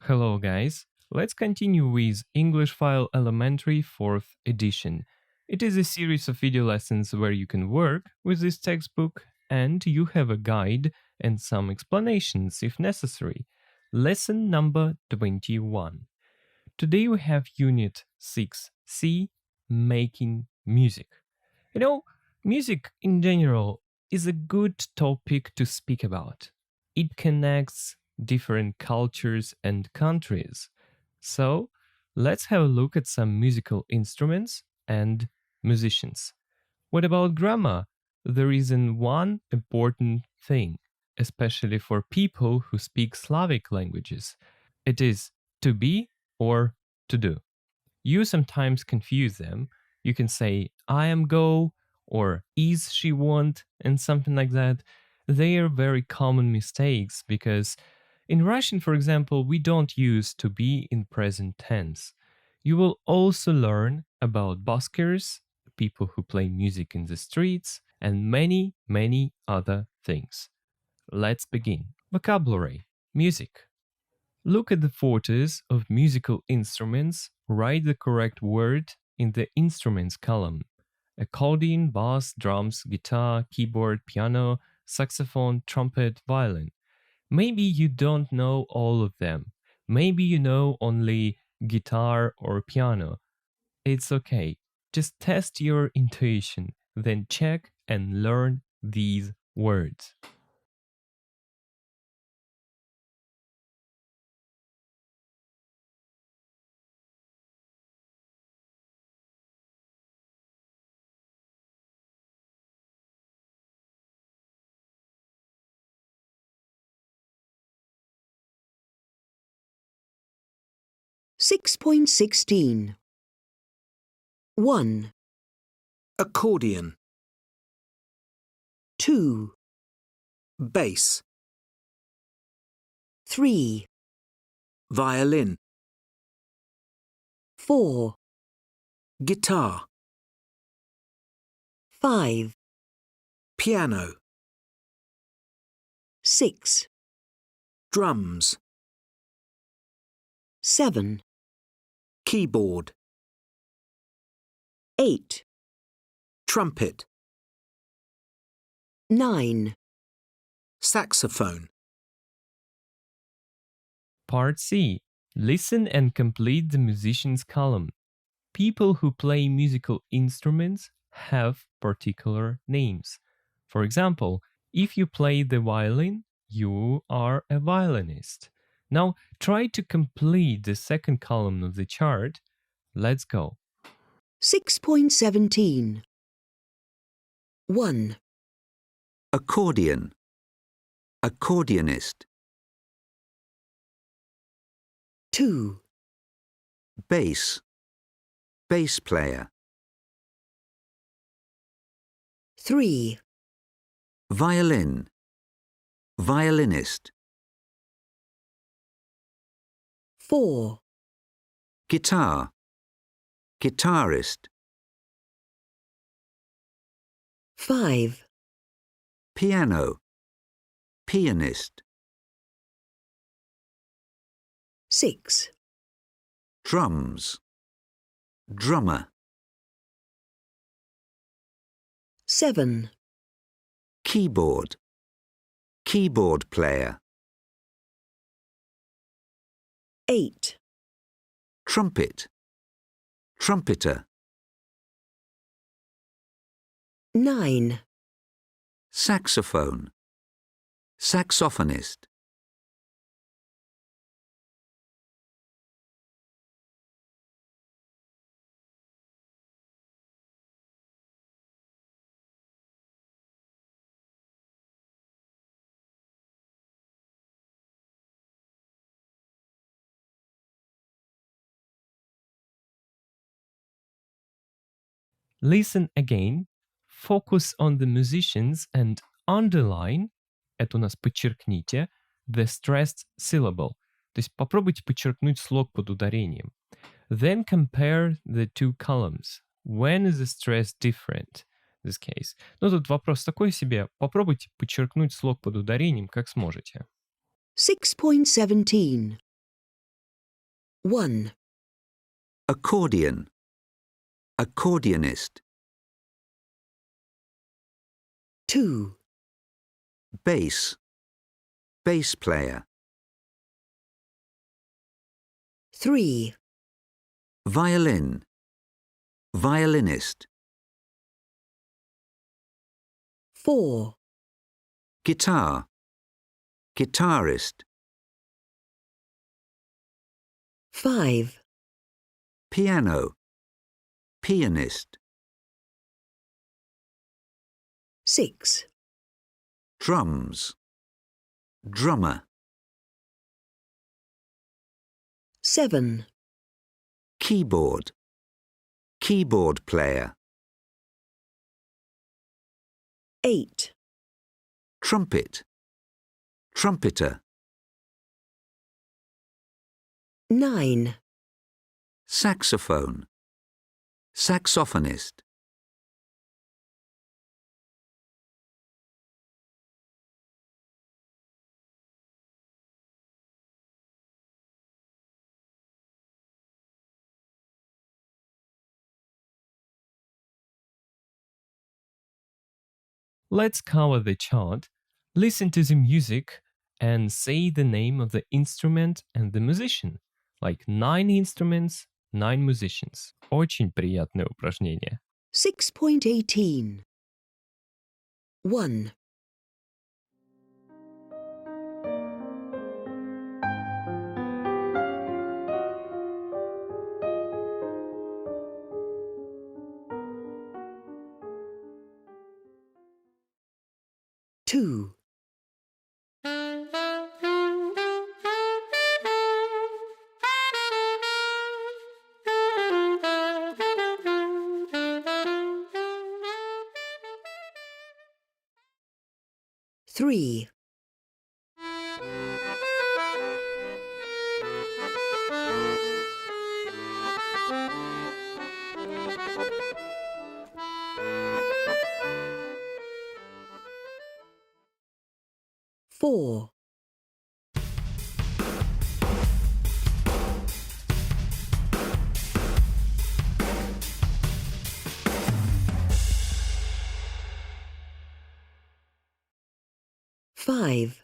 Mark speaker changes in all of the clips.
Speaker 1: Hello guys, let's continue with English File Elementary 4th edition. It is a series of video lessons where you can work with this textbook and you have a guide and some explanations if necessary. Lesson number 21. Today we have Unit 6C, Making Music. You know, music in general is a good topic to speak about. It connects different cultures and countries. So, let's have a look at some musical instruments and musicians. What about grammar? There isn't one important thing, especially for people who speak Slavic languages. It is to be or to do. You sometimes confuse them. You can say I am go or is she want and something like that. They are very common mistakes because in Russian, for example, we don't use to be in present tense. You will also learn about buskers, people who play music in the streets, and many, many other things. Let's begin. Vocabulary. Music. Look at the photos of musical instruments. Write the correct word in the instruments column. Accordion, bass, drums, guitar, keyboard, piano, saxophone, trumpet, violin. Maybe you don't know all of them. Maybe you know only guitar or piano. It's okay. Just test your intuition, then check and learn these words.
Speaker 2: Six point 16. 1,
Speaker 3: Accordion,
Speaker 2: 2,
Speaker 3: bass,
Speaker 2: 3,
Speaker 3: violin,
Speaker 2: 4,
Speaker 3: guitar,
Speaker 2: 5,
Speaker 3: piano,
Speaker 2: 6,
Speaker 3: drums,
Speaker 2: 7,
Speaker 3: keyboard,
Speaker 2: 8,
Speaker 3: trumpet,
Speaker 2: 9,
Speaker 3: saxophone.
Speaker 1: Part C. Listen and complete the musicians column. People who play musical instruments have particular names. For example, if you play the violin, you are a violinist. Now try to complete the second column of the chart. Let's go.
Speaker 2: 6.17. 1,
Speaker 4: Accordion, accordionist,
Speaker 2: 2,
Speaker 4: bass, bass player,
Speaker 2: 3,
Speaker 4: violin, violinist,
Speaker 2: 4,
Speaker 4: guitar, guitarist,
Speaker 2: 5,
Speaker 4: piano, pianist,
Speaker 2: 6,
Speaker 4: drums, drummer,
Speaker 2: 7,
Speaker 4: keyboard, keyboard player,
Speaker 2: 8,
Speaker 4: trumpet, trumpeter,
Speaker 2: 9,
Speaker 4: saxophone, saxophonist,
Speaker 1: Listen again, focus on the musicians and underline, это у нас подчеркните, the stressed syllable. То есть попробуйте подчеркнуть слог под ударением. Then compare the two columns. When is the stress different? In this case. Ну тут вопрос такой себе. Попробуйте подчеркнуть слог под ударением, как сможете.
Speaker 2: 6.17. 1,
Speaker 4: accordion, accordionist,
Speaker 2: 2,
Speaker 4: bass, bass player,
Speaker 2: 3,
Speaker 4: violin, violinist,
Speaker 2: 4,
Speaker 4: guitar, guitarist,
Speaker 2: 5,
Speaker 4: piano, pianist,
Speaker 2: 6,
Speaker 4: drums, drummer,
Speaker 2: 7,
Speaker 4: keyboard, keyboard player,
Speaker 2: 8,
Speaker 4: trumpet, trumpeter,
Speaker 2: 9,
Speaker 4: saxophone, saxophonist,
Speaker 1: Let's cover the chart, listen to the music, and say the name of the instrument and the musician. Like 9 instruments, 9 musicians. Очень приятное упражнение.
Speaker 2: 6.18. 1, 2, 3, 4, 5,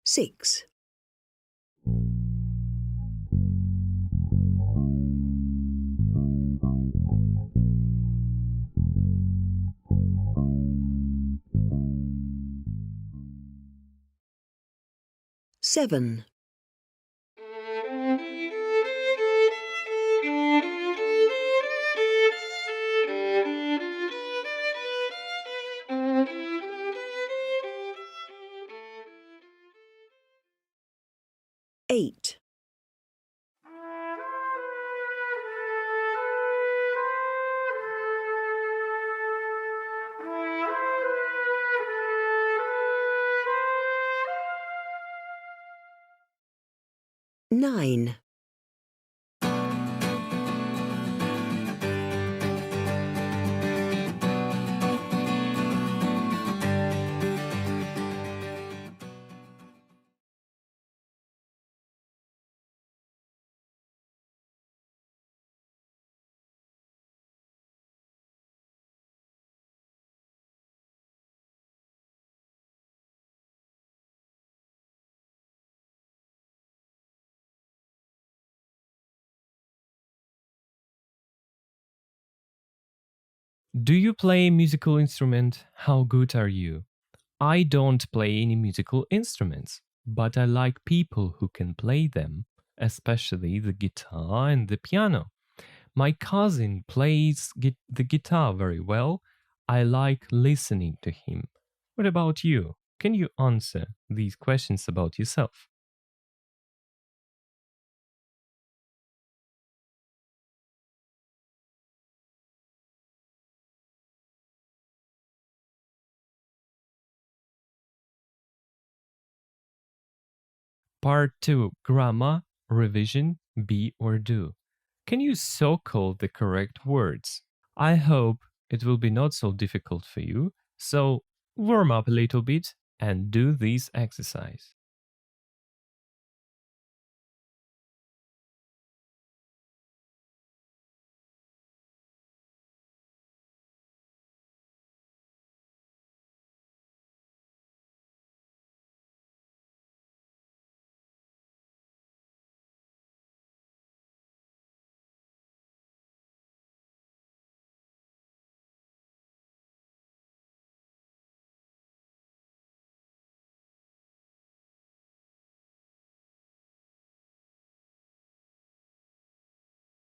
Speaker 2: 6, 7, 8, 9,
Speaker 1: Do you play a musical instrument? How good are you? I don't play any musical instruments, but I like people who can play them, especially the guitar and the piano. My cousin plays the guitar very well. I like listening to him. What about you? Can you answer these questions about yourself? Part 2, Grammar, Revision, Be or Do. Can you circle the correct words? I hope it will be not so difficult for you, so warm up a little bit and do this exercise.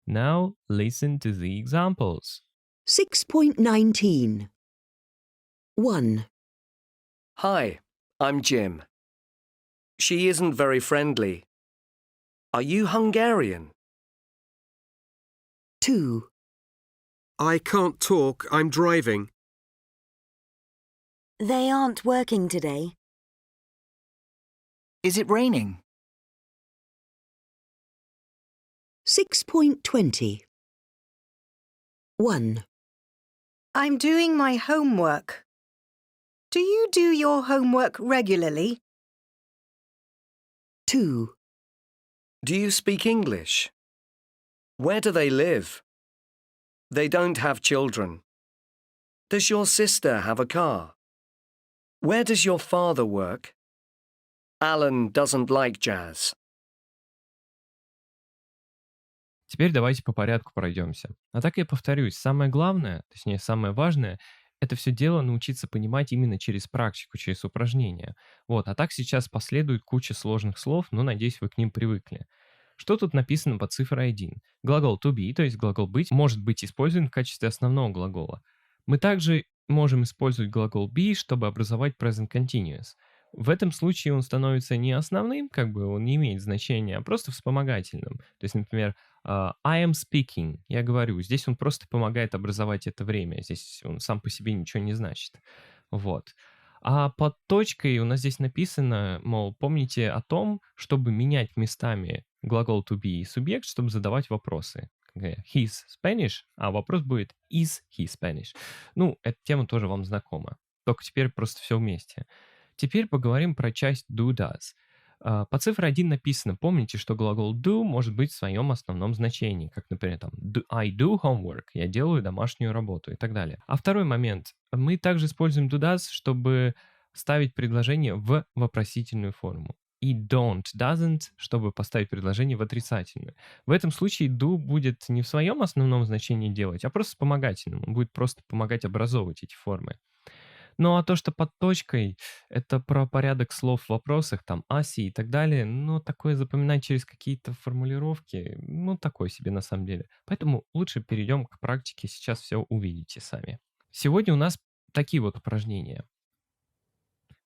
Speaker 1: Now listen to the examples.
Speaker 2: 6.19. 1,
Speaker 5: Hi, I'm Jim. She isn't very friendly. Are you Hungarian?
Speaker 2: 2,
Speaker 6: I can't talk, I'm driving.
Speaker 7: They aren't working today.
Speaker 8: Is it raining?
Speaker 2: 6.20. 1,
Speaker 9: I'm doing my homework. Do you do your homework regularly?
Speaker 2: 2,
Speaker 5: Do you speak English? Where do they live? They don't have children. Does your sister have a car? Where does your father work? Alan doesn't like jazz.
Speaker 1: Теперь давайте по порядку пройдемся. А так я повторюсь, самое главное, точнее самое важное, это все дело научиться понимать именно через практику, через упражнения. Вот, а так сейчас последует куча сложных слов, но, надеюсь, вы к ним привыкли. Что тут написано под цифрой 1? Глагол to be, то есть глагол быть, может быть использован в качестве основного глагола. Мы также можем использовать глагол be, чтобы образовать present continuous. В этом случае он становится не основным, как бы он не имеет значения, а просто вспомогательным. То есть, например, I am speaking, я говорю. Здесь он просто помогает образовать это время. Здесь он сам по себе ничего не значит. Вот. А под точкой у нас здесь написано, мол, помните о том, чтобы менять местами глагол to be и субъект, чтобы задавать вопросы. He's Spanish, а вопрос будет is he Spanish. Ну, эта тема тоже вам знакома. Только теперь просто все вместе. Теперь поговорим про часть do-does. По цифре 1 написано, помните, что глагол do может быть в своем основном значении, как, например, там, I do homework, я делаю домашнюю работу и так далее. А второй момент, мы также используем do-does, чтобы ставить предложение в вопросительную форму. И don't, doesn't, чтобы поставить предложение в отрицательную. В этом случае do будет не в своем основном значении делать, а просто вспомогательным. Он будет просто помогать образовывать эти формы. Ну, а то, что под точкой, это про порядок слов в вопросах, там, аси и так далее, ну, такое запоминать через какие-то формулировки, ну, такое себе на самом деле. Поэтому лучше перейдем к практике, сейчас все увидите сами. Сегодня у нас такие вот упражнения.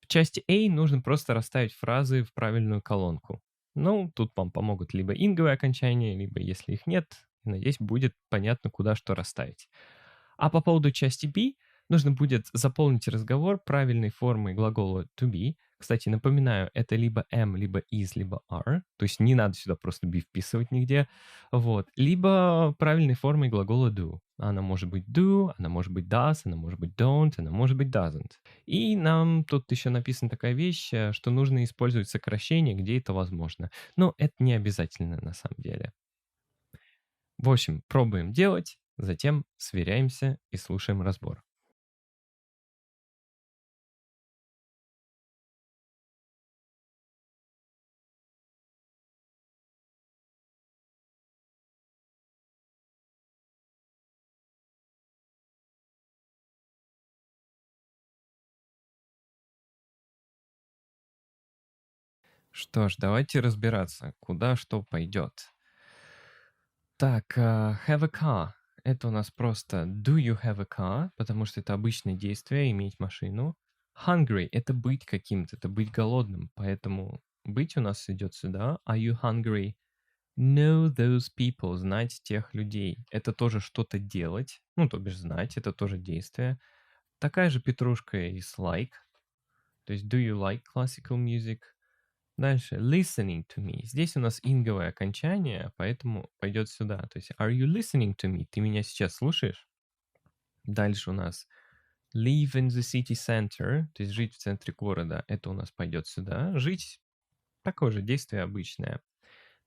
Speaker 1: В части A нужно просто расставить фразы в правильную колонку. Ну, тут вам помогут либо инговые окончания, либо, если их нет, надеюсь, будет понятно, куда что расставить. А по поводу части B нужно будет заполнить разговор правильной формой глагола to be. Кстати, напоминаю, это либо am, либо is, либо are. То есть не надо сюда просто be вписывать нигде. Вот. Либо правильной формой глагола do. Она может быть do, она может быть does, она может быть don't, она может быть doesn't. И нам тут еще написана такая вещь, что нужно использовать сокращение, где это возможно. Но это не обязательно на самом деле. В общем, пробуем делать, затем сверяемся и слушаем разбор. Что ж, давайте разбираться, куда что пойдет. Так, have a car. Это у нас просто do you have a car, потому что это обычное действие, иметь машину. Hungry — это быть каким-то, это быть голодным, поэтому быть у нас идет сюда. Are you hungry? Know those people, знать тех людей. Это тоже что-то делать, ну, то бишь знать, это тоже действие. Такая же петрушка is like, то есть do you like classical music? Дальше. Listening to me. Здесь у нас инговое окончание, поэтому пойдет сюда. То есть, are you listening to me? Ты меня сейчас слушаешь? Дальше у нас live in the city center, то есть жить в центре города. Это у нас пойдет сюда. Жить такое же действие обычное.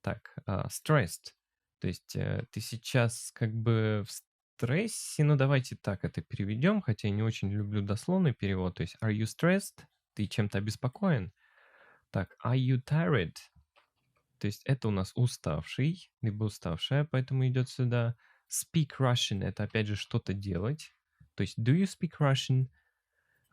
Speaker 1: Так, stressed. То есть ты сейчас как бы в стрессе. Ну, давайте так это переведем, хотя я не очень люблю дословный перевод. То есть, are you stressed? Ты чем-то обеспокоен? Так, are you tired? То есть это у нас уставший, либо уставшая, поэтому идет сюда. Speak Russian — это опять же что-то делать. То есть do you speak Russian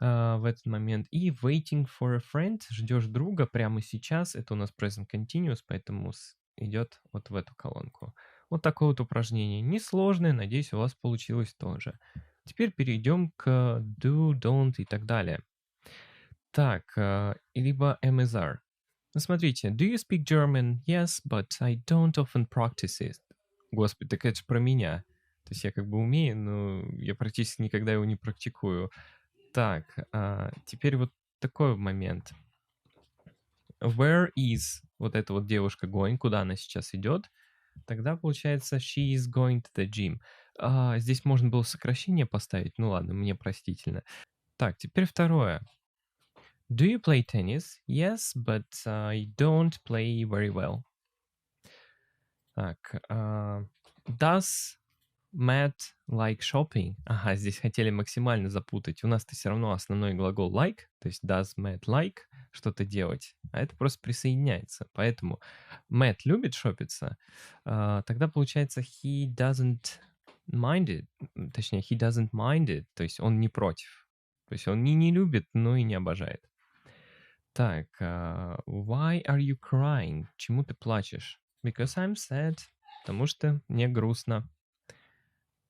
Speaker 1: в этот момент. И waiting for a friend — ждешь друга прямо сейчас. Это у нас present continuous, поэтому идет вот в эту колонку. Вот такое вот упражнение. Несложное, надеюсь, у вас получилось тоже. Теперь перейдем к do, don't и так далее. Так, либо MSR. Ну, смотрите, do you speak German? Yes, but I don't often practice it. Господи, так это же про меня. То есть я как бы умею, но я практически никогда его не практикую. Так, теперь вот такой момент. Where is вот эта вот девушка going? Куда она сейчас идет? Тогда получается she is going to the gym. Здесь можно было сокращение поставить. Ну ладно, мне простительно. Так, теперь второе. Do you play tennis? Yes, but I don't play very well. Так, does Matt like shopping? Ага, здесь хотели максимально запутать. У нас-то все равно основной глагол like, то есть does Matt like что-то делать, а это просто присоединяется. Поэтому Matt любит шопиться, тогда получается he doesn't mind it, точнее he doesn't mind it, то есть он не против. То есть он не любит, но и не обожает. Так, why are you crying? Чему ты плачешь? Because I'm sad. Потому что мне грустно.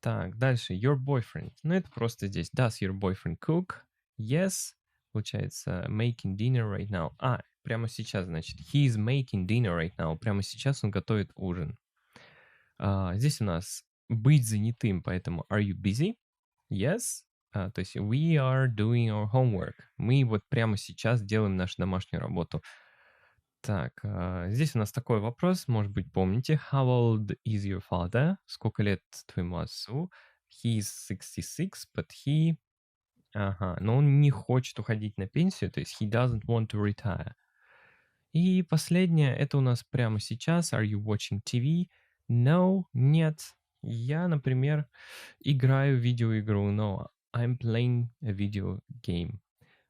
Speaker 1: Так, дальше. Your boyfriend. Ну, это просто здесь. Does your boyfriend cook? Yes. Получается, making dinner right now. Прямо сейчас, значит. He is making dinner right now. Прямо сейчас он готовит ужин. Здесь у нас быть занятым, поэтому are you busy? Yes. То есть we are doing our homework. Мы вот прямо сейчас делаем нашу домашнюю работу. Так, здесь у нас такой вопрос, может быть, помните. How old is your father? Сколько лет твоему отцу? He is 66, but he... но он не хочет уходить на пенсию, то есть he doesn't want to retire. И последнее, это у нас прямо сейчас. Are you watching TV? No, нет. Я, например, играю в видеоигру, но I'm playing a video game.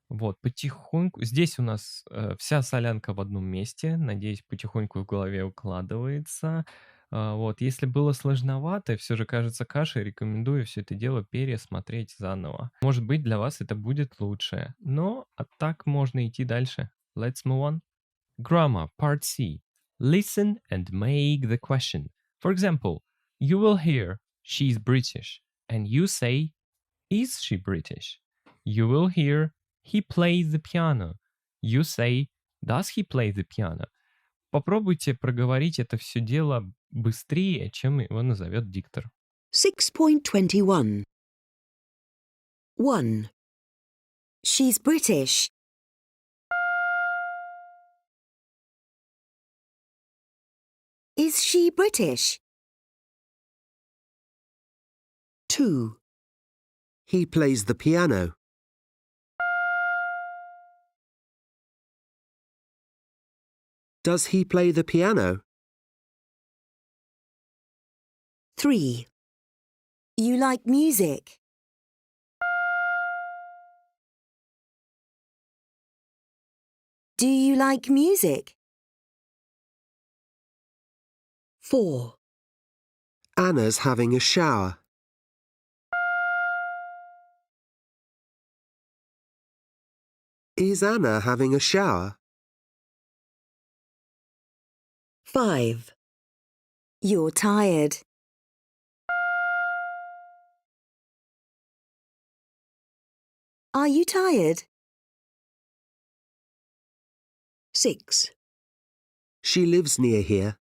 Speaker 1: Вот, потихоньку. Здесь у нас вся солянка в одном месте. Надеюсь, потихоньку в голове укладывается. Вот, если было сложновато, все же кажется кашей, рекомендую все это дело пересмотреть заново. Может быть, для вас это будет лучше. Но так можно идти дальше. Let's move on. Grammar, Part C. Listen and make the question. For example, you will hear she's British, and you say, is she British? You will hear he plays the piano. You say, does he play the piano? Попробуйте проговорить это все дело быстрее, чем его назовет диктор.
Speaker 2: 6.21. 1.
Speaker 7: She's British. Is she British?
Speaker 6: 2. He plays the piano. Does he play the piano?
Speaker 7: 3. You like music. Do you like music?
Speaker 2: 4.
Speaker 6: Anna's having a shower. Is Anna having a shower?
Speaker 2: 5.
Speaker 7: You're tired. Are you tired?
Speaker 2: 6.
Speaker 6: She lives near here.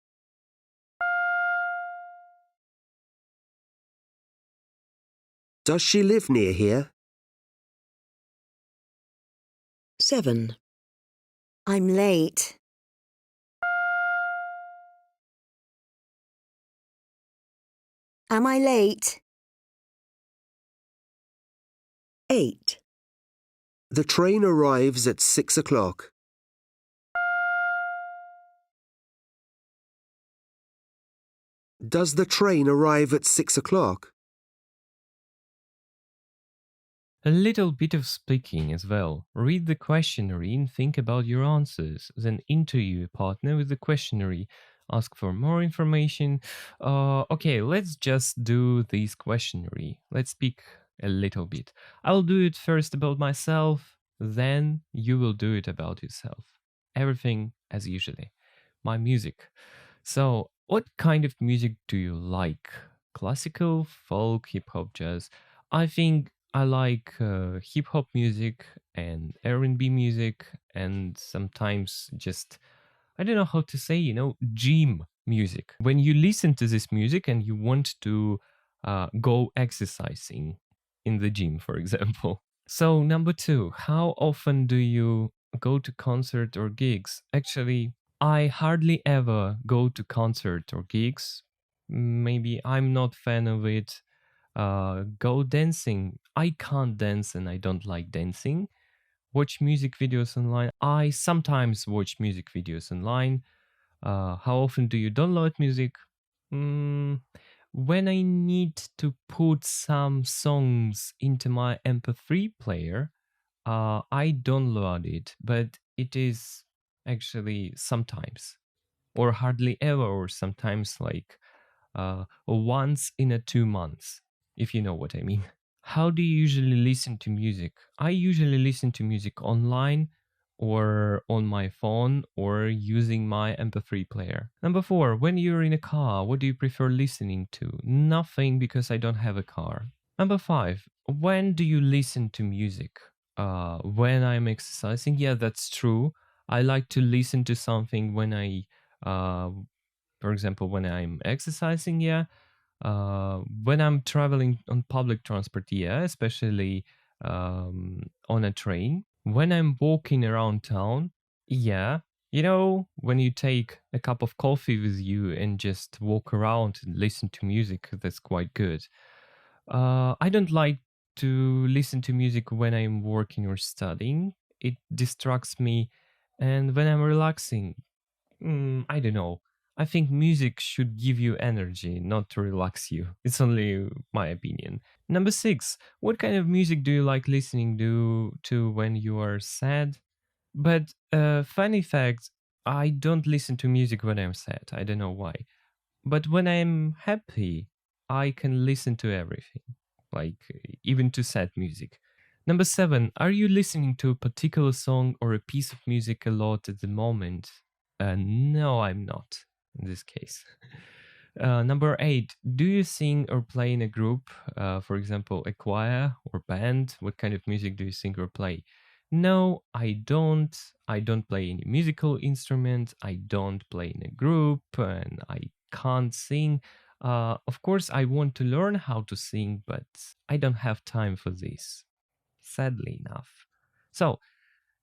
Speaker 6: Does she live near here?
Speaker 2: 7.
Speaker 7: I'm late. Am I late?
Speaker 2: 8.
Speaker 6: The train arrives at 6 o'clock. Does the train arrive at 6 o'clock?
Speaker 1: A little bit of speaking as well. Read the questionnaire and think about your answers. Then interview a partner with the questionnaire. Ask for more information. Okay, let's just do this questionnaire. Let's speak a little bit. I'll do it first about myself, then you will do it about yourself. Everything as usually. My music. So, what kind of music do you like? Classical, folk, hip-hop, jazz? I think I like hip-hop music and R&B music and sometimes just, I don't know how to say, gym music. When you listen to this music and you want to go exercising in the gym, for example. So, number 2, how often do you go to concert or gigs? Actually, I hardly ever go to concert or gigs. Maybe I'm not fan of it. Go dancing. I can't dance and I don't like dancing. Watch music videos online. I sometimes watch music videos online. How often do you download music? When I need to put some songs into my MP3 player, I download it, but it is actually sometimes, or hardly ever, or sometimes like once in a 2 months, if you know what I mean. How do you usually listen to music? I usually listen to music online or on my phone or using my MP3 player. Number 4, when you're in a car, what do you prefer listening to? Nothing, because I don't have a car. Number 5, when do you listen to music? When I'm exercising? Yeah, that's true. I like to listen to something when for example, when I'm exercising, yeah. When I'm traveling on public transport, yeah, especially on a train. When I'm walking around town, yeah. When you take a cup of coffee with you and just walk around and listen to music, that's quite good. I don't like to listen to music when I'm working or studying. It distracts me. And when I'm relaxing, I don't know. I think music should give you energy, not to relax you. It's only my opinion. Number 6, what kind of music do you like listening to when you are sad? But funny fact, I don't listen to music when I'm sad. I don't know why. But when I'm happy, I can listen to everything, like even to sad music. Number 7, are you listening to a particular song or a piece of music a lot at the moment? No, I'm not in this case. Number 8, do you sing or play in a group? For example, a choir or band? What kind of music do you sing or play? No, I don't. I don't play any musical instrument. I don't play in a group, and I can't sing. Of course, I want to learn how to sing, but I don't have time for this, sadly enough. So,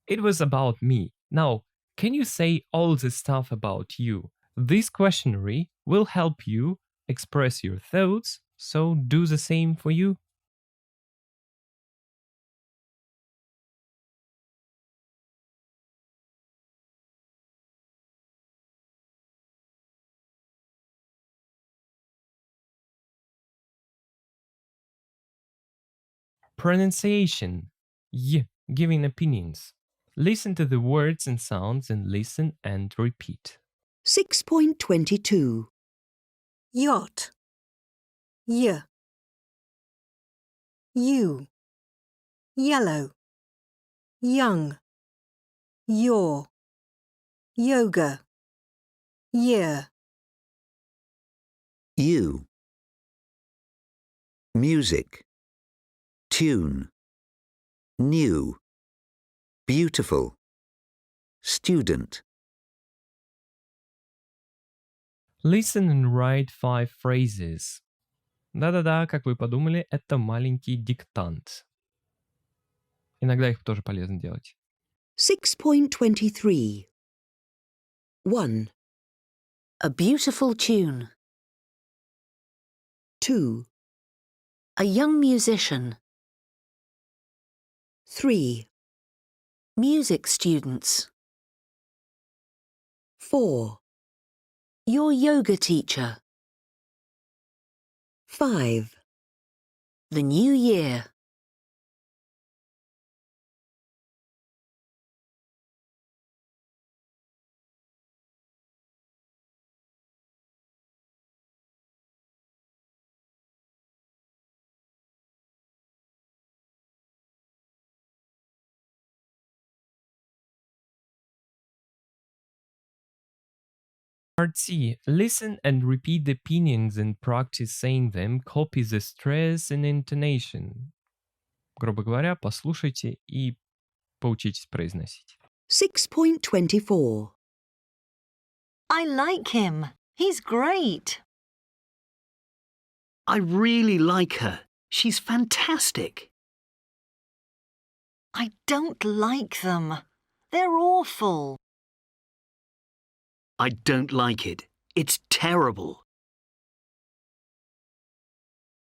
Speaker 1: it was about me. Now, can you say all the stuff about you? This questionnaire will help you express your thoughts, so do the same for you. Pronunciation. Y, giving opinions. Listen to the words and sounds and listen and repeat.
Speaker 2: 6.22.
Speaker 9: Yacht. Y. You. Yellow. Young. Your. Yoga. Year.
Speaker 4: You. Music. Tune. New. Beautiful. Student.
Speaker 1: Listen and write 5 phrases. Да-да-да, как вы подумали, это маленький диктант. Иногда их тоже полезно делать.
Speaker 2: 6.23. 1,
Speaker 7: A beautiful tune.
Speaker 2: 2,
Speaker 8: A young musician.
Speaker 2: 3,
Speaker 8: Music students.
Speaker 2: 4,
Speaker 8: Your yoga teacher.
Speaker 2: 5,
Speaker 8: The new year.
Speaker 1: Part C. Listen and repeat the opinions and practice saying them. Copy the stress and intonation. Грубо говоря, послушайте и поучитесь произносить.
Speaker 2: 6.24.
Speaker 8: I like him. He's great.
Speaker 10: I really like her. She's fantastic.
Speaker 8: I don't like them. They're awful.
Speaker 10: I don't like it. It's terrible.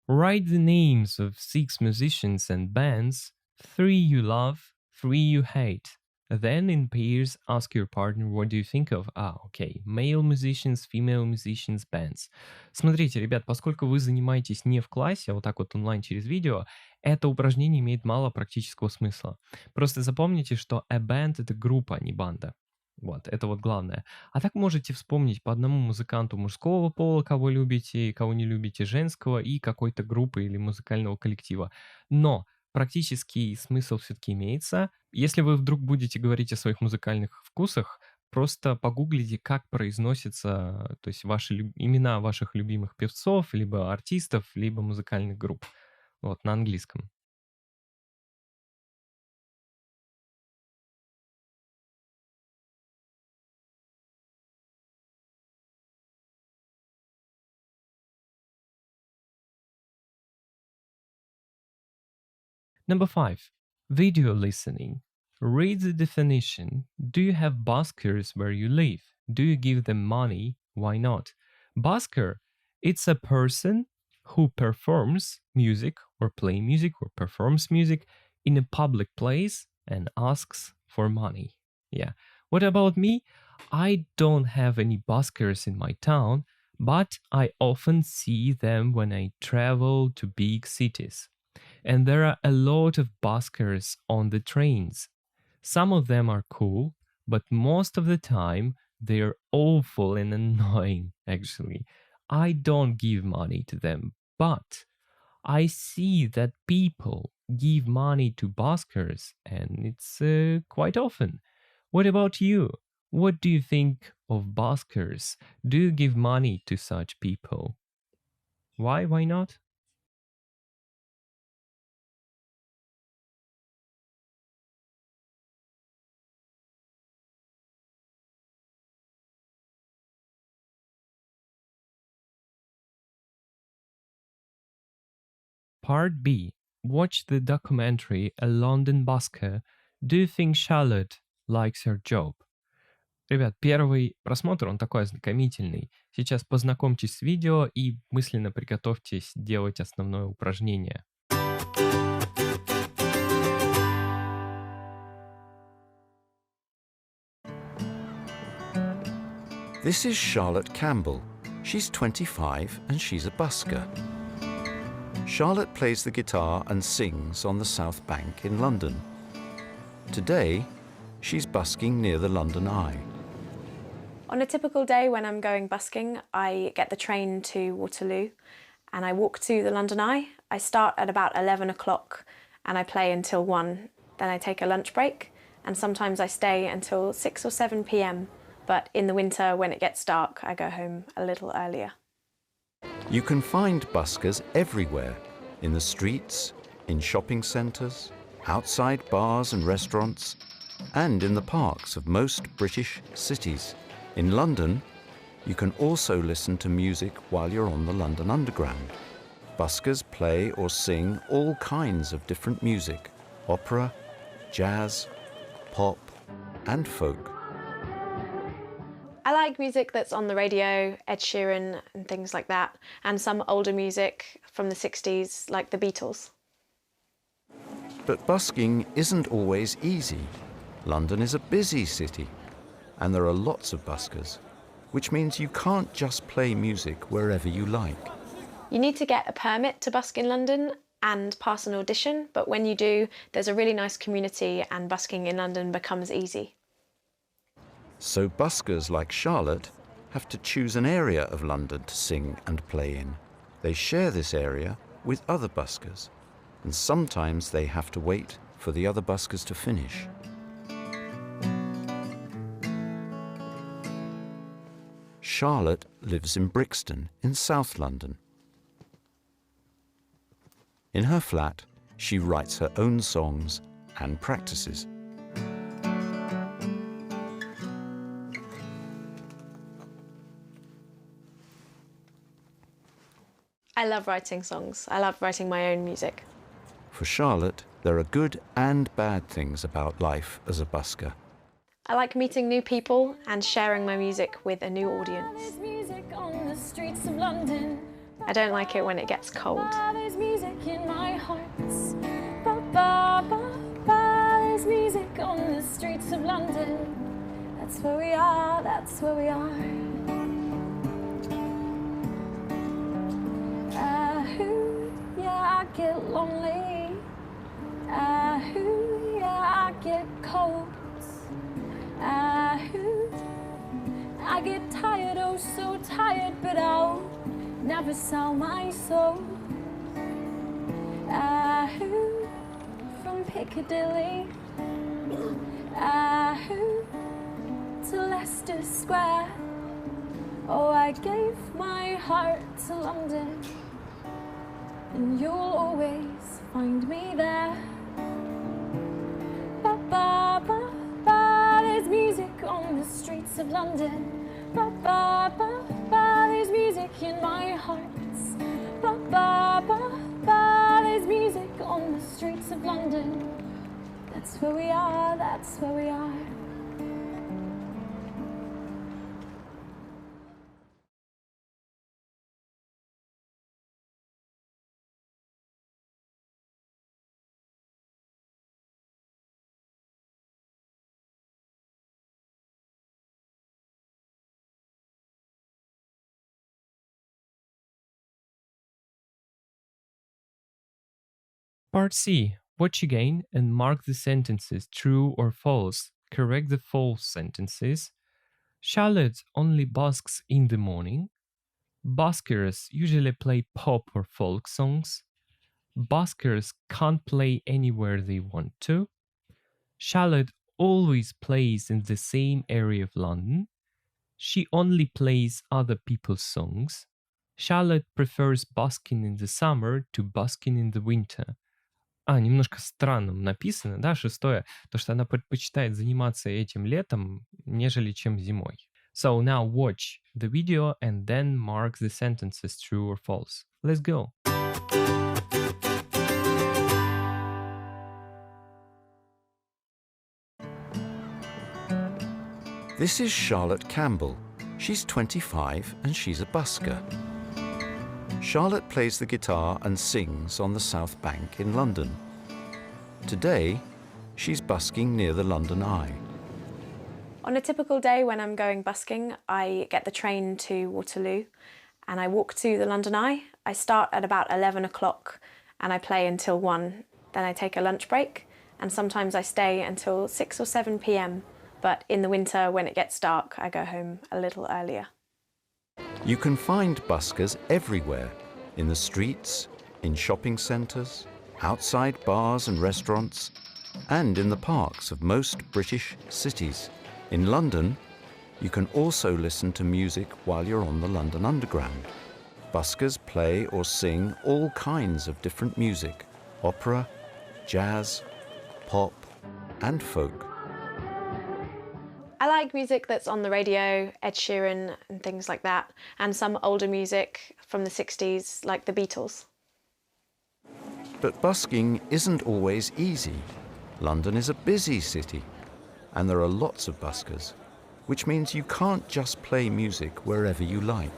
Speaker 1: Write the names of 6 musicians and bands, 3 you love, 3 you hate. Then in pairs ask your partner what do you think of. Okay. Male musicians, female musicians, bands. Смотрите, ребят, поскольку вы занимаетесь не в классе, а вот так вот онлайн через видео, это упражнение имеет мало практического смысла. Просто запомните, что a band — это группа, а не банда. Вот, это вот главное. А так можете вспомнить по одному музыканту мужского пола, кого любите, кого не любите, женского, и какой-то группы или музыкального коллектива. Но практический смысл все-таки имеется. Если вы вдруг будете говорить о своих музыкальных вкусах, просто погуглите, как произносятся, то есть имена ваших любимых певцов, либо артистов, либо музыкальных групп. Вот, на английском. Number 5. Video listening. Read the definition. Do you have buskers where you live? Do you give them money? Why not? Busker, it's a person who performs music or play music or performs music in a public place and asks for money. Yeah. What about me? I don't have any buskers in my town, but I often see them when I travel to big cities. And there are a lot of buskers on the trains. Some of them are cool, but most of the time they're awful and annoying, actually. I don't give money to them, but I see that people give money to buskers, and it's quite often. What about you? What do you think of buskers? Do you give money to such people? Why? Why not? Part B. Watch the documentary A London Busker. Do you think Charlotte likes her job? Ребят, первый просмотр, он такой ознакомительный. Сейчас познакомьтесь с видео и мысленно приготовьтесь делать основное упражнение.
Speaker 11: This is Charlotte Campbell. She's 25 and she's a busker. Charlotte plays the guitar and sings on the South Bank in London. Today, she's busking near the London Eye.
Speaker 12: On a typical day when I'm going busking, I get the train to Waterloo and I walk to the London Eye. I start at about 11 o'clock and I play until 1. Then I take a lunch break and sometimes I stay until 6 or 7 p.m. But in the winter, when it gets dark, I go home a little earlier.
Speaker 11: You can find buskers everywhere, in the streets, in shopping centres, outside bars and restaurants, and in the parks of most British cities. In London, you can also listen to music while you're on the London Underground. Buskers play or sing all kinds of different music: opera, jazz, pop, and folk.
Speaker 12: I like music that's on the radio, Ed Sheeran and things like that, and some older music from the 60s, like the Beatles.
Speaker 11: But busking isn't always easy. London is a busy city, and there are lots of buskers, which means you can't just play music wherever you like.
Speaker 12: You need to get a permit to busk in London and pass an audition, but when you do, there's a really nice community and busking in London becomes easy.
Speaker 11: So buskers like Charlotte have to choose an area of London to sing and play in. They share this area with other buskers, and sometimes they have to wait for the other buskers to finish. Charlotte lives in Brixton in South London. In her flat, she writes her own songs and practices.
Speaker 12: I love writing songs. I love writing my own music.
Speaker 11: For Charlotte, there are good and bad things about life as a busker.
Speaker 12: I like meeting new people and sharing my music with a new audience.
Speaker 13: There's music on the streets of London.
Speaker 12: I don't like it when it gets cold.
Speaker 13: There's music in my heart. There's music on the streets of London. That's where we are, that's where we are. Yeah, I get lonely. Yeah, I get cold. I get tired, oh so tired, but I'll never sell my soul. From Piccadilly to Leicester Square. Oh, I gave my heart to London, and you'll always find me there. There's music on the streets of London. There's music in my heart. There's music on the streets of London. That's where we are, that's where we are.
Speaker 1: Part C. Watch again and mark the sentences true or false. Correct the false sentences. Charlotte only busks in the morning. Buskers usually play pop or folk songs. Buskers can't play anywhere they want to. Charlotte always plays in the same area of London. She only plays other people's songs. Charlotte prefers busking in the summer to busking in the winter. Немножко странно написано, да, шестое, то, что она предпочитает заниматься этим летом, нежели чем зимой. So now watch the video and then mark the sentences true or false. Let's go.
Speaker 11: This is Charlotte Campbell. She's 25 and she's a busker. Charlotte plays the guitar and sings on the South Bank in London. Today, she's busking near the London Eye.
Speaker 12: On a typical day when I'm going busking, I get the train to Waterloo and I walk to the London Eye. I start at about 11 o'clock and I play until 1. Then I take a lunch break and sometimes I stay until 6 or 7 p.m. But in the winter, when it gets dark, I go home a little earlier.
Speaker 11: You can find buskers everywhere, in the streets, in shopping centres, outside bars and restaurants, and in the parks of most British cities. In London, you can also listen to music while you're on the London Underground. Buskers play or sing all kinds of different music: opera, jazz, pop, and folk.
Speaker 12: I like music that's on the radio, Ed Sheeran and things like that, and some older music from the 60s, like the Beatles.
Speaker 11: But busking isn't always easy. London is a busy city, and there are lots of buskers, which means you can't just play music wherever you like.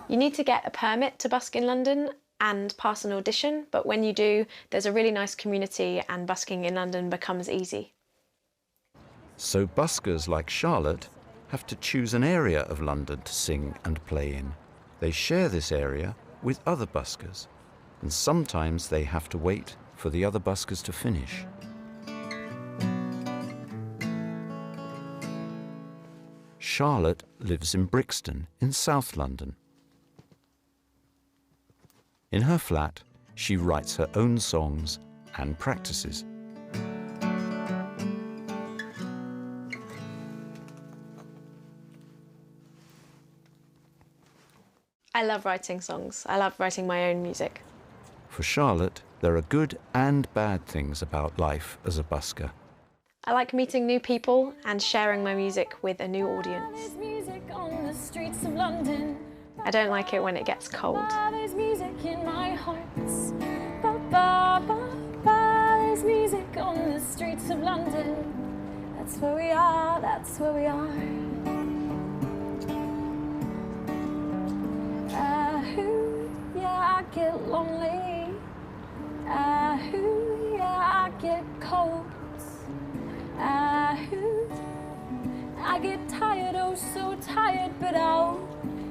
Speaker 12: You need to get a permit to busk in London and pass an audition, but when you do, there's a really nice community and busking in London becomes easy.
Speaker 11: So buskers like Charlotte have to choose an area of London to sing and play in. They share this area with other buskers, and sometimes they have to wait for the other buskers to finish. Charlotte lives in Brixton in South London. In her flat, she writes her own songs and practices.
Speaker 12: I love writing songs. I love writing my own music.
Speaker 11: For Charlotte, there are good and bad things about life as a busker.
Speaker 12: I like meeting new people and sharing my music with a new audience.
Speaker 13: There's music on the streets of London.
Speaker 12: I don't like it when it gets cold.
Speaker 13: There's music in my heart. Ba ba ba ba. There's music on the streets of London. That's where we are. That's where we are. Yeah, I get lonely. Yeah, I get cold. I get tired, oh so tired, but I'll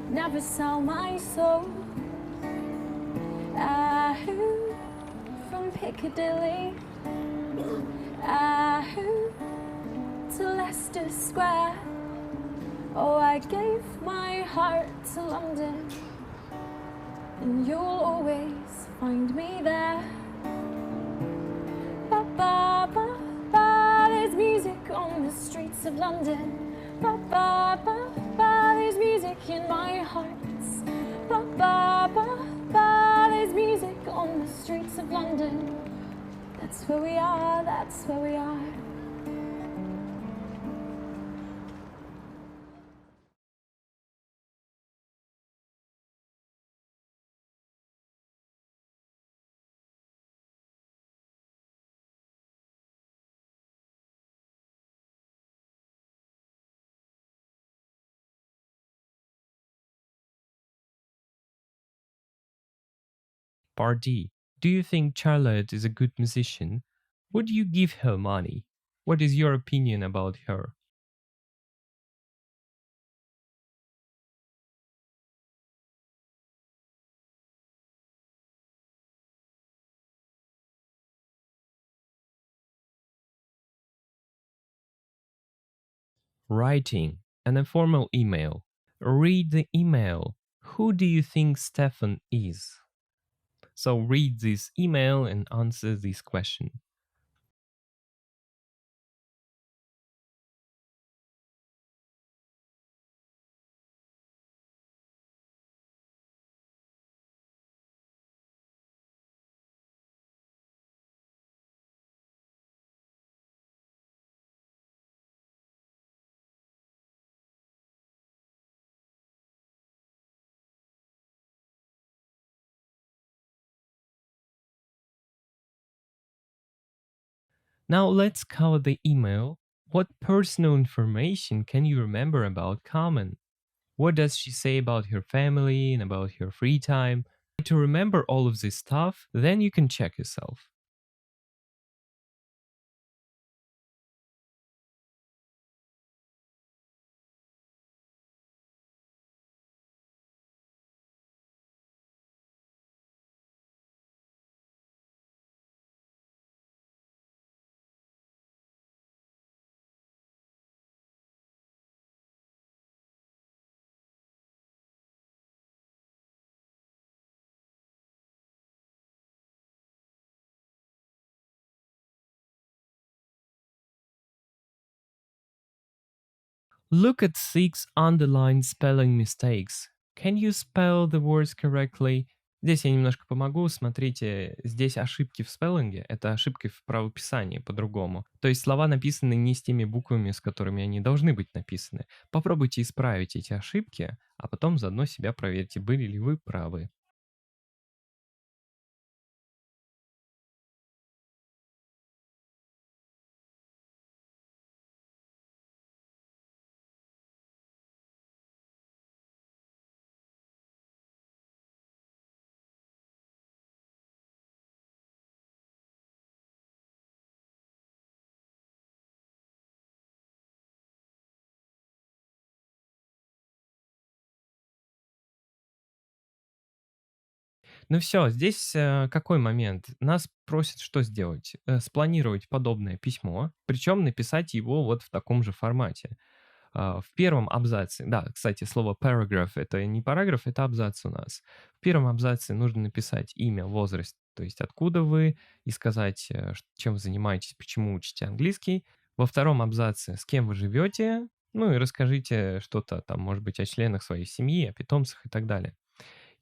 Speaker 13: never sell my soul. From Piccadilly to Leicester Square. Oh, I gave my heart to London, and you'll always find me there. Ba ba ba ba, there's music on the streets of London. Ba ba ba ba, there's music in my heart. Ba ba ba ba, there's music on the streets of London. That's where we are, that's where we are.
Speaker 1: Part D. Do you think Charlotte is a good musician? Would you give her money? What is your opinion about her? Writing an informal email. Read the email. Who do you think Stefan is? So read this email and answer this question. Now let's cover the email. What personal information can you remember about Carmen? What does she say about her family and about her free time? To remember all of this stuff, then you can check yourself. Look at 6 underlined spelling mistakes. Can you spell the words correctly? Здесь я немножко помогу. Смотрите, здесь ошибки в спеллинге. Это ошибки в правописании по-другому. То есть слова написаны не с теми буквами, с которыми они должны быть написаны. Попробуйте исправить эти ошибки, а потом заодно себя проверьте, были ли вы правы. Ну все, здесь какой момент? Нас просят что сделать? Спланировать подобное письмо, причем написать его вот в таком же формате. В первом абзаце, да, кстати, слово paragraph — это не параграф, это абзац у нас. В первом абзаце нужно написать имя, возраст, то есть откуда вы, и сказать, чем вы занимаетесь, почему учите английский. Во втором абзаце, с кем вы живете, ну и расскажите что-то там, может быть, о членах своей семьи, о питомцах и так далее.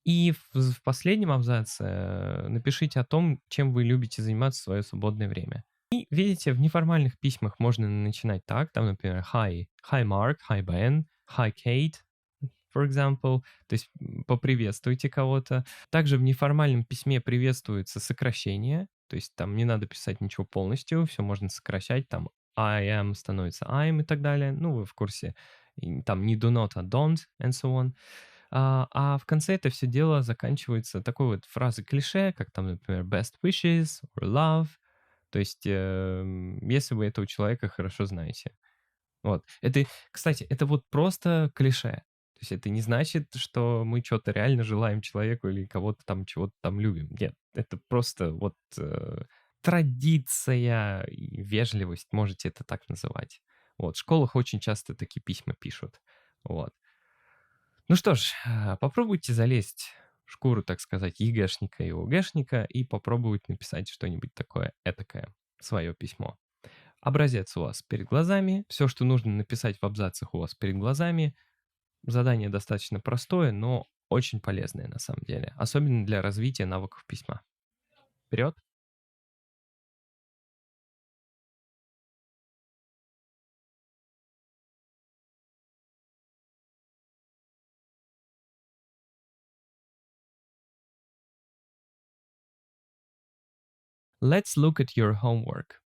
Speaker 1: И в последнем абзаце напишите о том, чем вы любите заниматься в свое свободное время. И видите, в неформальных письмах можно начинать так, там, например, hi Mark, hi Ben, hi Kate, for example, то есть поприветствуйте кого-то. Также в неформальном письме приветствуется сокращение, то есть там не надо писать ничего полностью, все можно сокращать, там I am становится I'm и так далее, ну вы в курсе, и там не do not, а don't, and so on. А в конце это все дело заканчивается такой вот фразой клише, как там, например, best wishes or love, то есть если вы этого человека хорошо знаете. Вот. Это, кстати, это вот просто клише. То есть это не значит, что мы что-то реально желаем человеку или кого-то там, чего-то там любим. Нет, это просто вот традиция и вежливость, можете это так называть. Вот. В школах очень часто такие письма пишут. Вот. Ну что ж, попробуйте залезть в шкуру, так сказать, ЕГЭшника и ОГЭшника и попробовать написать что-нибудь такое этакое, свое письмо. Образец у вас перед глазами, все, что нужно написать в абзацах у вас перед глазами. Задание достаточно простое, но очень полезное на самом деле, особенно для развития навыков письма. Вперед! Let's look at your homework.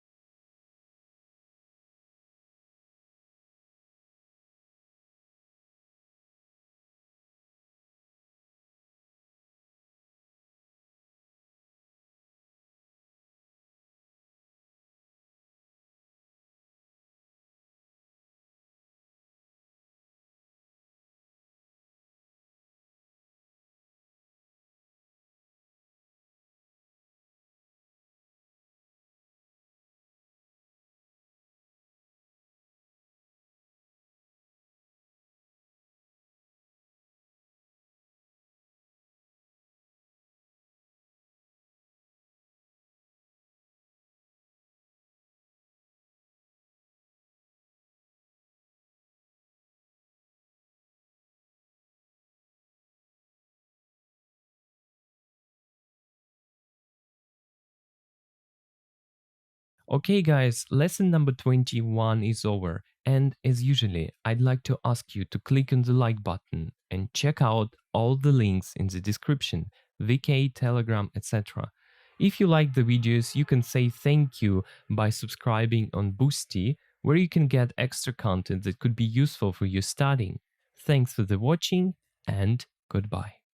Speaker 1: Okay, guys, lesson number 21 is over. And as usually, I'd like to ask you to click on the like button and check out all the links in the description, VK, Telegram, etc. If you like the videos, you can say thank you by subscribing on Boosty, where you can get extra content that could be useful for your studying. Thanks for the watching and goodbye.